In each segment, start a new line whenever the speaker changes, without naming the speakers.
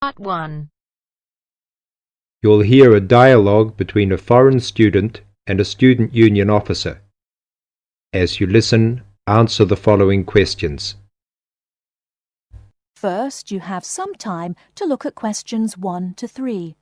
Part 1.
You'll hear a dialogue between a foreign student and a student union officer. As you listen, answer the following questions.
First, you have some time to look at questions 1 to 3.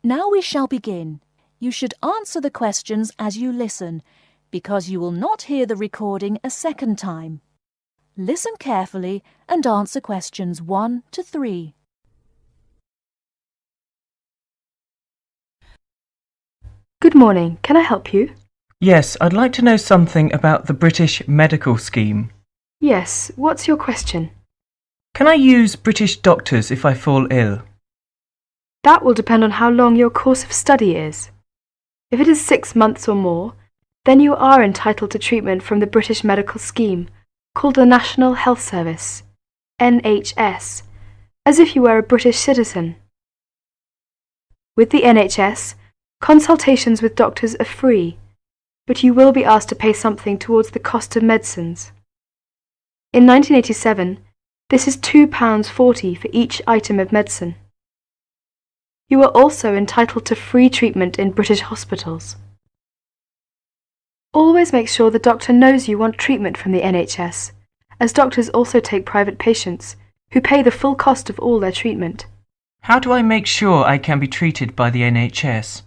Now we shall begin. You should answer the questions as you listen, because you will not hear the recording a second time. Listen carefully and answer questions 1 to 3.
Good morning. Can I help you?
Yes, I'd like to know something about the British medical scheme.
Yes. What's your question?
Can I use British doctors if I fall ill?
That will depend on how long your course of study is. If it is 6 months or more, then you are entitled to treatment from the British medical scheme, called the National Health Service, NHS, as if you were a British citizen. With the NHS, consultations with doctors are free, but you will be asked to pay something towards the cost of medicines. In 1987, this is £2.40 for each item of medicine. You are also entitled to free treatment in British hospitals. Always make sure the doctor knows you want treatment from the NHS, as doctors also take private patients, who pay the full cost of all their treatment.
How do I make sure I can be treated by the NHS?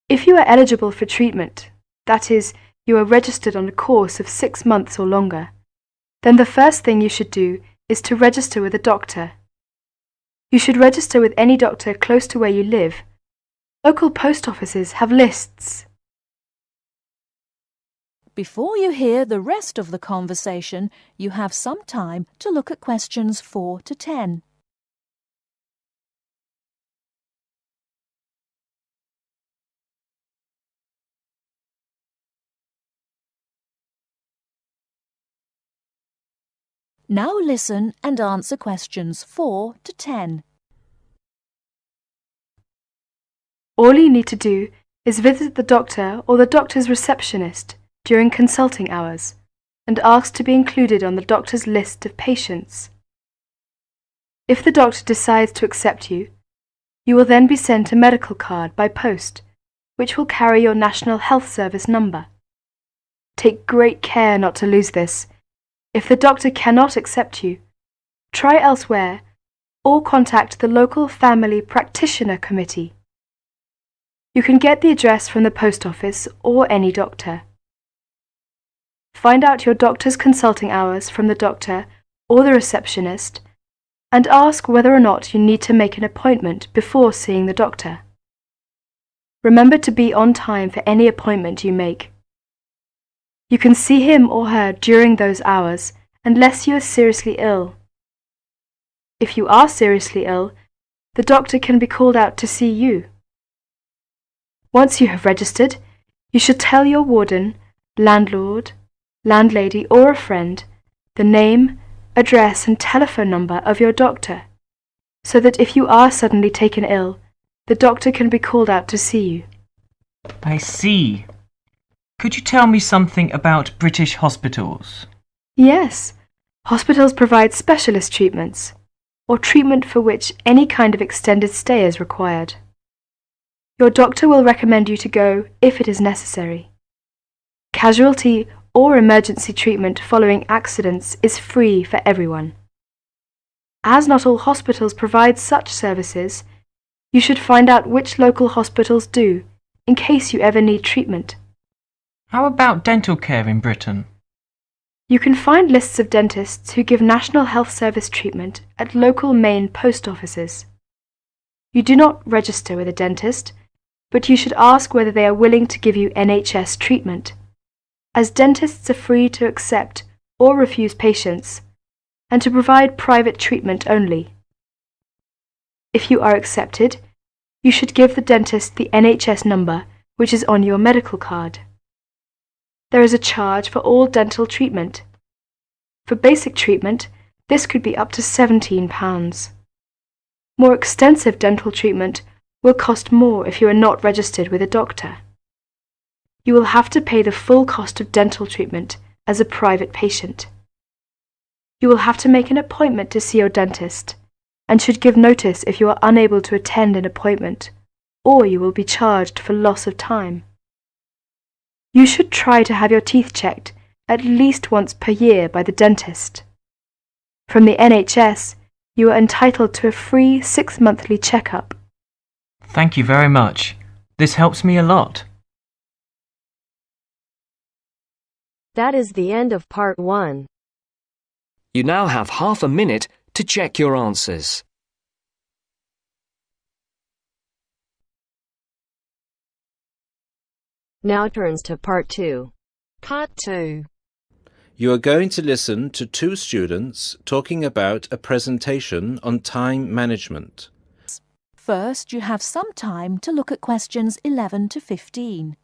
If you are eligible for treatment, that is, you are registered on a course of 6 months or longer, then the first thing you should do is to register with a doctor. You should register with any doctor close to where you live. Local post offices have lists.
Before you hear the rest of the conversation, you have some time to look at questions 4 to 10. Now listen and answer questions 4 to 10.
All you need to do is visit the doctor or the doctor's receptionist during consulting hours and ask to be included on the doctor's list of patients. If the doctor decides to accept you, you will then be sent a medical card by post, which will carry your National Health Service number. Take great care not to lose this. If the doctor cannot accept you, try elsewhere or contact the local family practitioner committee. You can get the address from the post office or any doctor. Find out your doctor's consulting hours from the doctor or the receptionist and ask whether or not you need to make an appointment before seeing the doctor. Remember to be on time for any appointment you make. You can see him or her during those hours unless you are seriously ill. If you are seriously ill, the doctor can be called out to see you. Once you have registered, you should tell your warden, landlord, landlady or a friend the name, address and telephone number of your doctor, so that if you are suddenly taken ill, the doctor can be called out to see you.
I see. Could you tell me something about British hospitals?
Yes, hospitals provide specialist treatments, or treatment for which any kind of extended stay is required. Your doctor will recommend you to go if it is necessary. Casualty or emergency treatment following accidents is free for everyone. As not all hospitals provide such services, you should find out which local hospitals do, in case you ever need treatment.
How about dental care in Britain?
You can find lists of dentists who give National Health Service treatment at local main post offices. You do not register with a dentist, but you should ask whether they are willing to give you NHS treatment, as dentists are free to accept or refuse patients, and to provide private treatment only. If you are accepted, you should give the dentist the NHS number which is on your medical card. There is a charge for all dental treatment. For basic treatment, this could be up to £17. More extensive dental treatment will cost more if you are not registered with a doctor. You will have to pay the full cost of dental treatment as a private patient. You will have to make an appointment to see your dentist and should give notice if you are unable to attend an appointment, or you will be charged for loss of time. You should try to have your teeth checked at least once per year by the dentist. From the NHS, you are entitled to a free 6-monthly checkup.
Thank you very much. This helps me a lot.
That is the end of part 1.
You now have half a minute to check your answers.
Now turns to part 2. Part 2.
You are going to listen to 2 students talking about a presentation on time management.
First, you have some time to look at questions 11 to 15.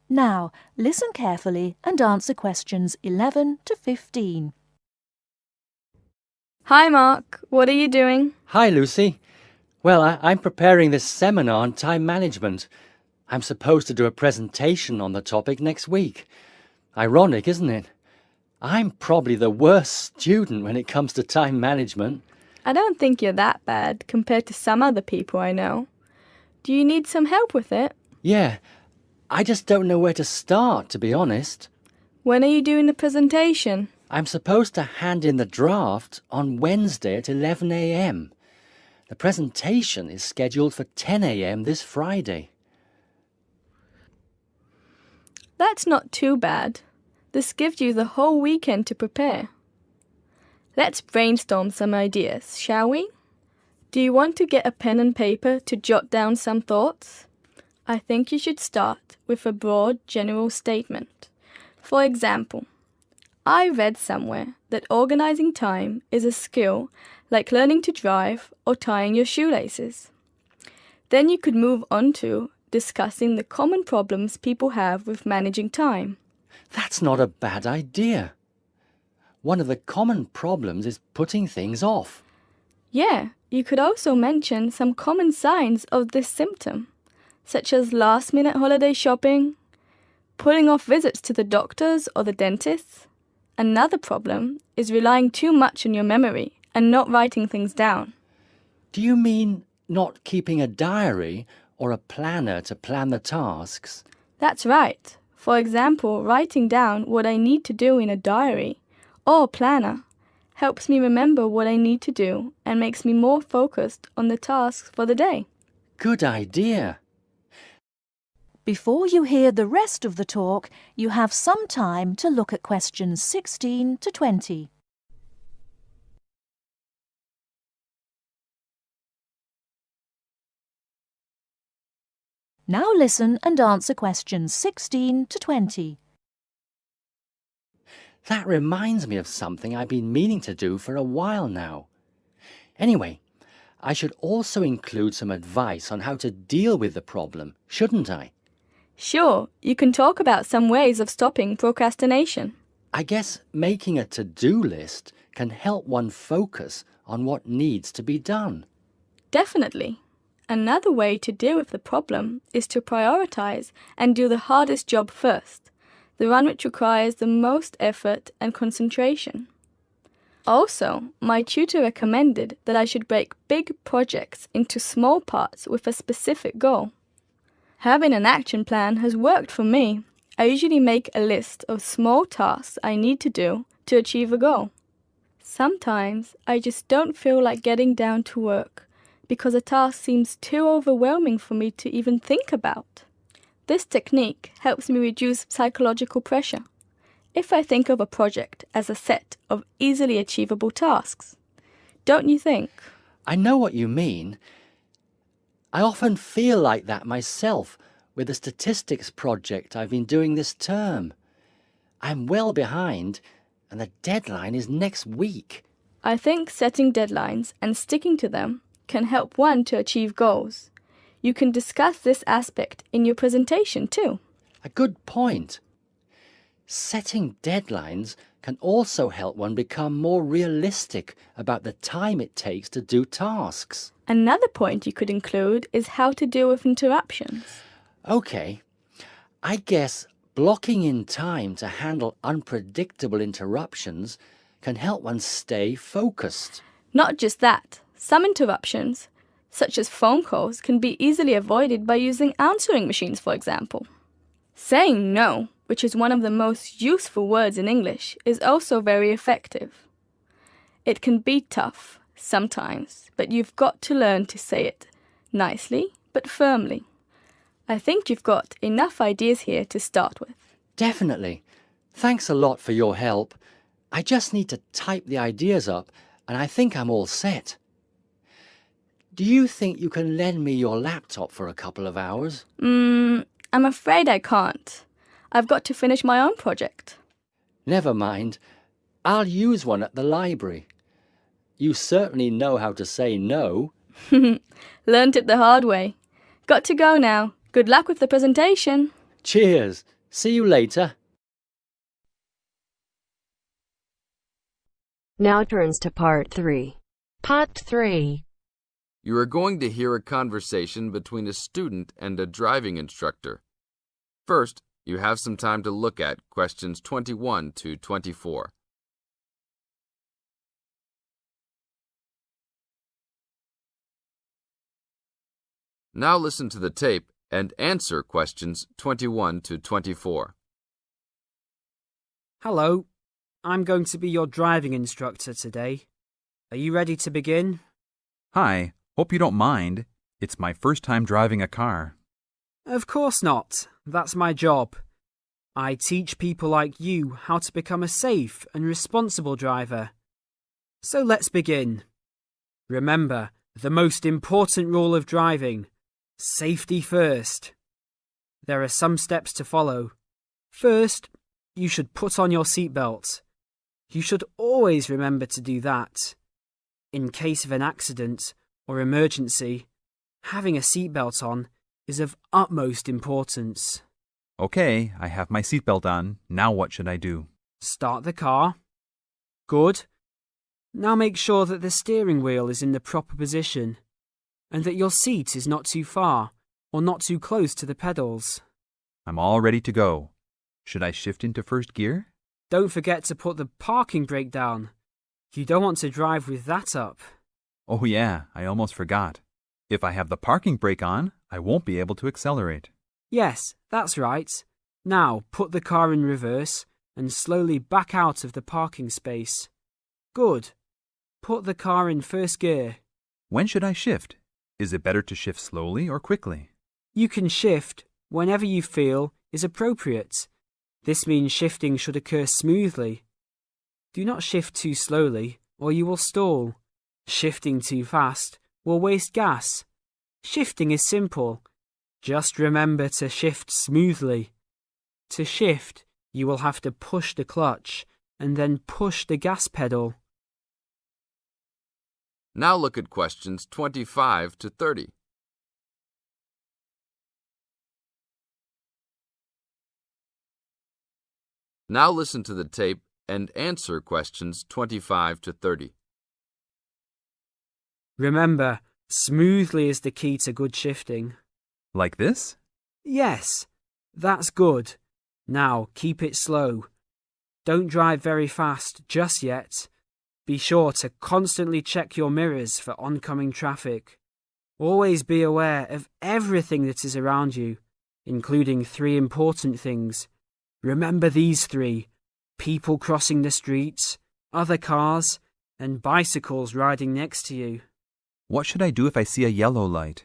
Now, listen carefully and answer questions 11 to 15.
Hi Mark, what are you doing?
Hi Lucy. Well, I'm preparing this seminar on time management. I'm supposed to do a presentation on the topic next week. Ironic, isn't it? I'm probably the worst student when it comes to time management.
I don't think you're that bad compared to some other people I know. Do you need some help with it?
Yeah, I just don't know where to start, to be honest.
When are you doing the presentation?
I'm supposed to hand in the draft on Wednesday at 11 a.m. The presentation is scheduled for 10 a.m. this Friday.
That's not too bad. This gives you the whole weekend to prepare. Let's brainstorm some ideas, shall we? Do you want to get a pen and paper to jot down some thoughts? I think you should start with a broad general statement. For example, I read somewhere that organizing time is a skill like learning to drive or tying your shoelaces. Then you could move on to discussing the common problems people have with managing time.
That's not a bad idea. One of the common problems is putting things off.
Yeah, you could also mention some common signs of this symptom, such as last-minute holiday shopping, putting off visits to the doctors or the dentist. Another problem is relying too much on your memory and not writing things down.
Do you mean not keeping a diary or a planner to plan the tasks?
That's right. For example, writing down what I need to do in a diary or planner helps me remember what I need to do and makes me more focused on the tasks for the day.
Good idea.
Before you hear the rest of the talk, you have some time to look at questions 16 to 20. Now listen and answer questions 16 to 20.
That reminds me of something I've been meaning to do for a while now. Anyway, I should also include some advice on how to deal with the problem, shouldn't I?
Sure, you can talk about some ways of stopping procrastination.
I guess making a to-do list can help one focus on what needs to be done.
Definitely. Another way to deal with the problem is to prioritize and do the hardest job first, the one which requires the most effort and concentration. Also, my tutor recommended that I should break big projects into small parts with a specific goal. Having an action plan has worked for me. I usually make a list of small tasks I need to do to achieve a goal. Sometimes I just don't feel like getting down to work because a task seems too overwhelming for me to even think about. This technique helps me reduce psychological pressure if I think of a project as a set of easily achievable tasks. Don't you think?
I know what you mean. I often feel like that myself with the statistics project I've been doing this term. I'm well behind, and the deadline is next week.
I think setting deadlines and sticking to them can help one to achieve goals. You can discuss this aspect in your presentation too.
A good point. Setting deadlines can also help one become more realistic about the time it takes to do tasks.
Another point you could include is how to deal with interruptions.
Okay, I guess blocking in time to handle unpredictable interruptions can help one stay focused.
Not just that, some interruptions, such as phone calls, can be easily avoided by using answering machines, for example. Saying no, which is one of the most useful words in English, is also very effective. It can be tough sometimes, but you've got to learn to say it nicely but firmly. I think you've got enough ideas here to start with.
Definitely. Thanks a lot for your help. I just need to type the ideas up and I think I'm all set. Do you think you can lend me your laptop for a couple of hours?
I'm afraid I can't. I've got to finish my own project.
Never mind. I'll use one at the library. You certainly know how to say no.
Learned it the hard way. Got to go now. Good luck with the presentation.
Cheers. See you later.
Now turns to part 3.
Part 3.
You are going to hear a conversation between a student and a driving instructor. First, you have some time to look at questions 21 to 24. Now listen to the tape and answer questions 21 to 24.
Hello, I'm going to be your driving instructor today. Are you ready to begin?
Hi, hope you don't mind. It's my first time driving a car.
Of course not. That's my job. I teach people like you how to become a safe and responsible driver. So let's begin. Remember, the most important rule of driving: safety first. There are some steps to follow. First, you should put on your seatbelt. You should always remember to do that. In case of an accident or emergency, having a seatbelt on is of utmost importance.
Okay, I have my seatbelt on. Now what should I do?
Start the car. Good. Now make sure that the steering wheel is in the proper position and that your seat is not too far or not too close to the pedals.
I'm all ready to go. Should I shift into first gear?
Don't forget to put the parking brake down. You don't want to drive with that up.
Oh yeah, I almost forgot. If I have the parking brake on, I won't be able to accelerate.
Yes, that's right. Now put the car in reverse and slowly back out of the parking space. Good. Put the car in first gear.
When should I shift? Is it better to shift slowly or quickly?
You can shift whenever you feel is appropriate. This means shifting should occur smoothly. Do not shift too slowly or you will stall. Shifting too fast will waste gas. Shifting is simple. Just remember to shift smoothly. To shift, you will have to push the clutch and then push the gas pedal.
Now look at questions 25 to 30. Now listen to the tape and answer questions 25 to 30.
Remember, smoothly is the key to good shifting.
Like this?
Yes, that's good. Now keep it slow. Don't drive very fast just yet. Be sure to constantly check your mirrors for oncoming traffic. Always be aware of everything that is around you, including 3 important things. Remember these 3: people crossing the streets, other cars, and bicycles riding next to you.
What should I do if I see a yellow light?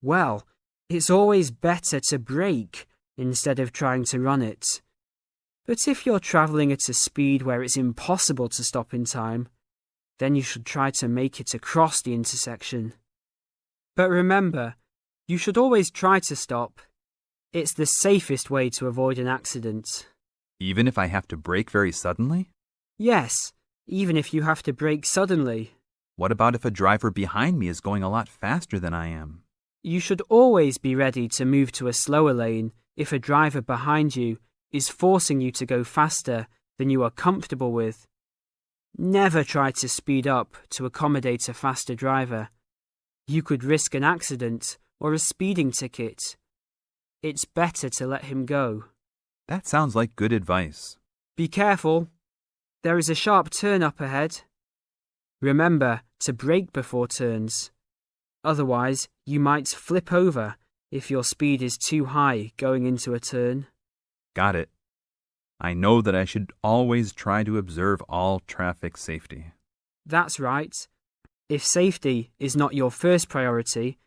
Well, it's always better to brake instead of trying to run it. But if you're travelling at a speed where it's impossible to stop in time, then you should try to make it across the intersection. But remember, You should always try to stop. It's the safest way to avoid an accident.
Even if I have to brake very suddenly?
Yes, even if you have to brake suddenly.
What about if a driver behind me is going a lot faster than I am?
You should always be ready to move to a slower lane if a driver behind you is forcing you to go faster than you are comfortable with. Never try to speed up to accommodate a faster driver. You could risk an accident or a speeding ticket. It's better to let him go.
That sounds like good advice.
Be careful. There is a sharp turn up ahead. Remember to brake before turns. Otherwise, you might flip over if your speed is too high going into a turn.
Got it. I know that I should always try to observe all traffic safety.
That's right. If safety is not your first priority,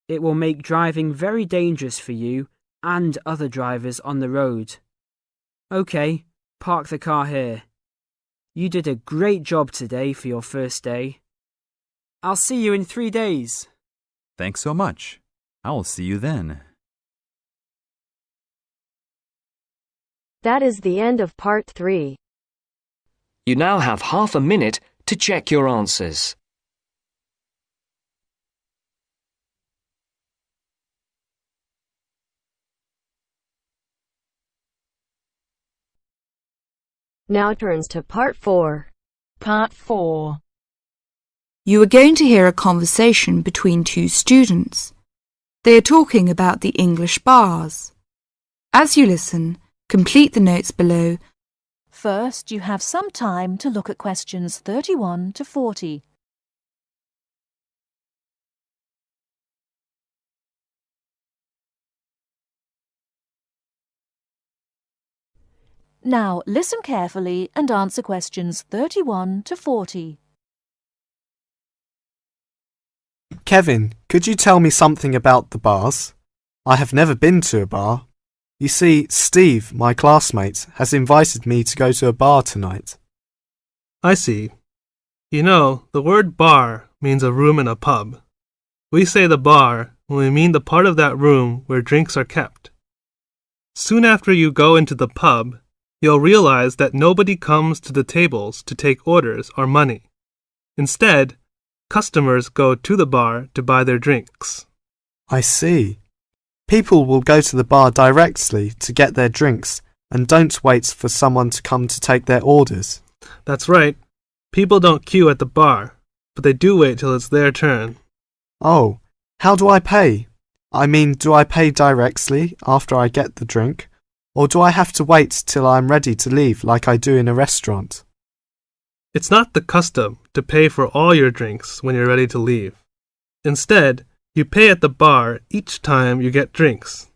it will make driving very dangerous for you and other drivers on the road. Okay, park the car here. You did a great job today for your first day. I'll see you in 3 days.
Thanks so much. I will see you then.
That is the end of part 3.
You now have half a minute to check your answers.
Now turns to part 4.
Part 4.
You are going to hear a conversation between two students. They are talking about the English bars. As you listen, complete the notes below.
First, you have some time to look at questions 31 to 40. Now, listen carefully and answer questions 31 to 40.
Kevin, could you tell me something about the bars? I have never been to a bar. You see, Steve, my classmate, has invited me to go to a bar tonight.
I see. You know, the word bar means a room in a pub. We say the bar when we mean the part of that room where drinks are kept. Soon after you go into the pub, you'll realize that nobody comes to the tables to take orders or money. Instead, customers go to the bar to buy their drinks.
I see. People will go to the bar directly to get their drinks and don't wait for someone to come to take their orders.
That's right. People don't queue at the bar, but they do wait till it's their turn.
Oh, how do I pay? I mean, do I pay directly after I get the drink? Or do I have to wait till I'm ready to leave like I do in a restaurant?
It's not the custom to pay for all your drinks when you're ready to leave. Instead, you pay at the bar each time you get drinks.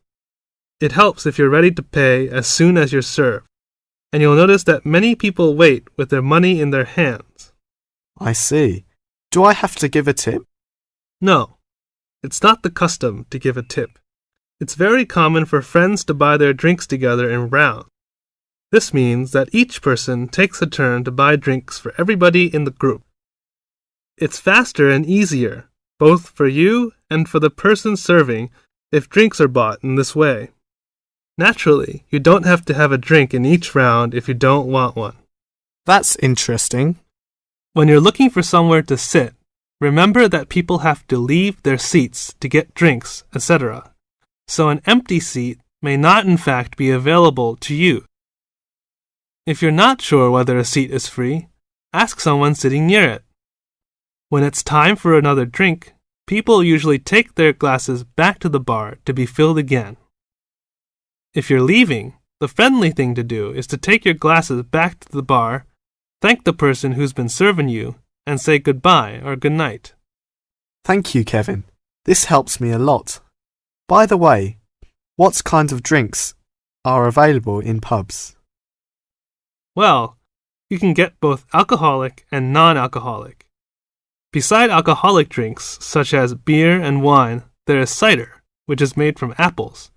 It helps if you're ready to pay as soon as you're served, and you'll notice that many people wait with their money in their hands.
I see. Do I have to give a tip?
No, it's not the custom to give a tip. It's very common for friends to buy their drinks together in rounds. This means that each person takes a turn to buy drinks for everybody in the group. It's faster and easier, both for you and for the person serving, if drinks are bought in this way. Naturally, you don't have to have a drink in each round if you don't want one.
That's interesting.
When you're looking for somewhere to sit, remember that people have to leave their seats to get drinks, etc. So an empty seat may not in fact be available to you. If you're not sure whether a seat is free, ask someone sitting near it. When it's time for another drink, people usually take their glasses back to the bar to be filled again. If you're leaving, the friendly thing to do is to take your glasses back to the bar, thank the person who's been serving you, and say goodbye or good night.
Thank you, Kevin. This helps me a lot. By the way, what kind of drinks are available in pubs?
Well, you can get both alcoholic and non-alcoholic. Beside alcoholic drinks, such as beer and wine, there is cider, which is made from apples,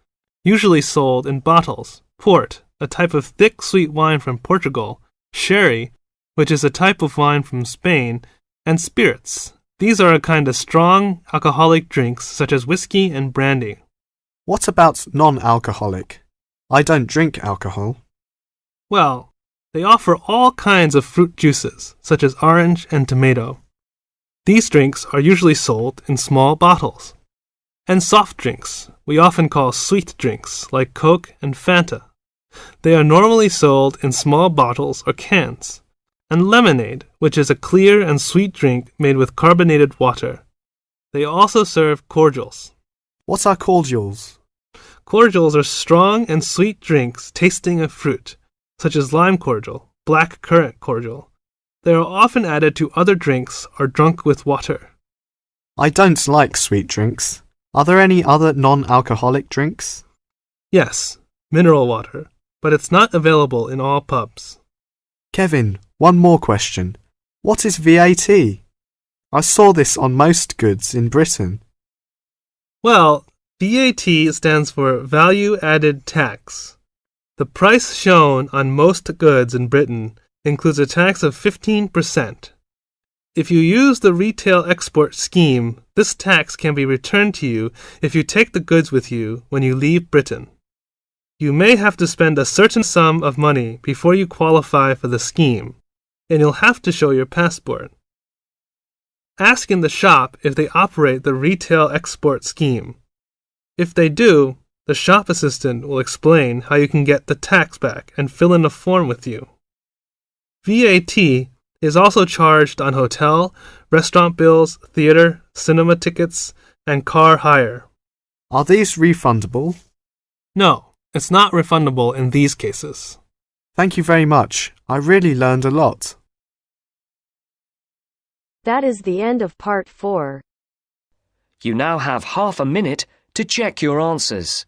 usually sold in bottles, port, a type of thick sweet wine from Portugal, sherry, which is a type of wine from Spain, and spirits, These are a kind of strong alcoholic drinks such as whiskey and brandy.
What about non-alcoholic? I don't drink alcohol.
Well, they offer all kinds of fruit juices, such as orange and tomato. These drinks are usually sold in small bottles. And soft drinks, we often call sweet drinks, like Coke and Fanta. They are normally sold in small bottles or cans. And lemonade, which is a clear and sweet drink made with carbonated water. They also serve cordials.
What are cordials?
Cordials are strong and sweet drinks tasting of fruit, such as lime cordial, black currant cordial. They are often added to other drinks or drunk with water.
I don't like sweet drinks. Are there any other non-alcoholic drinks?
Yes, mineral water, but it's not available in all pubs.
Kevin, one more question. What is VAT? I saw this on most goods in Britain.
Well, VAT stands for Value Added Tax. The price shown on most goods in Britain includes a tax of 15%. If you use the retail export scheme, this tax can be returned to you if you take the goods with you when you leave Britain. You may have to spend a certain sum of money before you qualify for the scheme, and you'll have to show your passport. Ask in the shop if they operate the retail export scheme. If they do, the shop assistant will explain how you can get the tax back and fill in a form with you. VAT is also charged on hotel, restaurant bills, theater, cinema tickets, and car hire.
Are these refundable?
No. It's not refundable in these cases.
Thank you very much. I really learned a lot.
That is the end of part 4.
You now have half a minute to check your answers.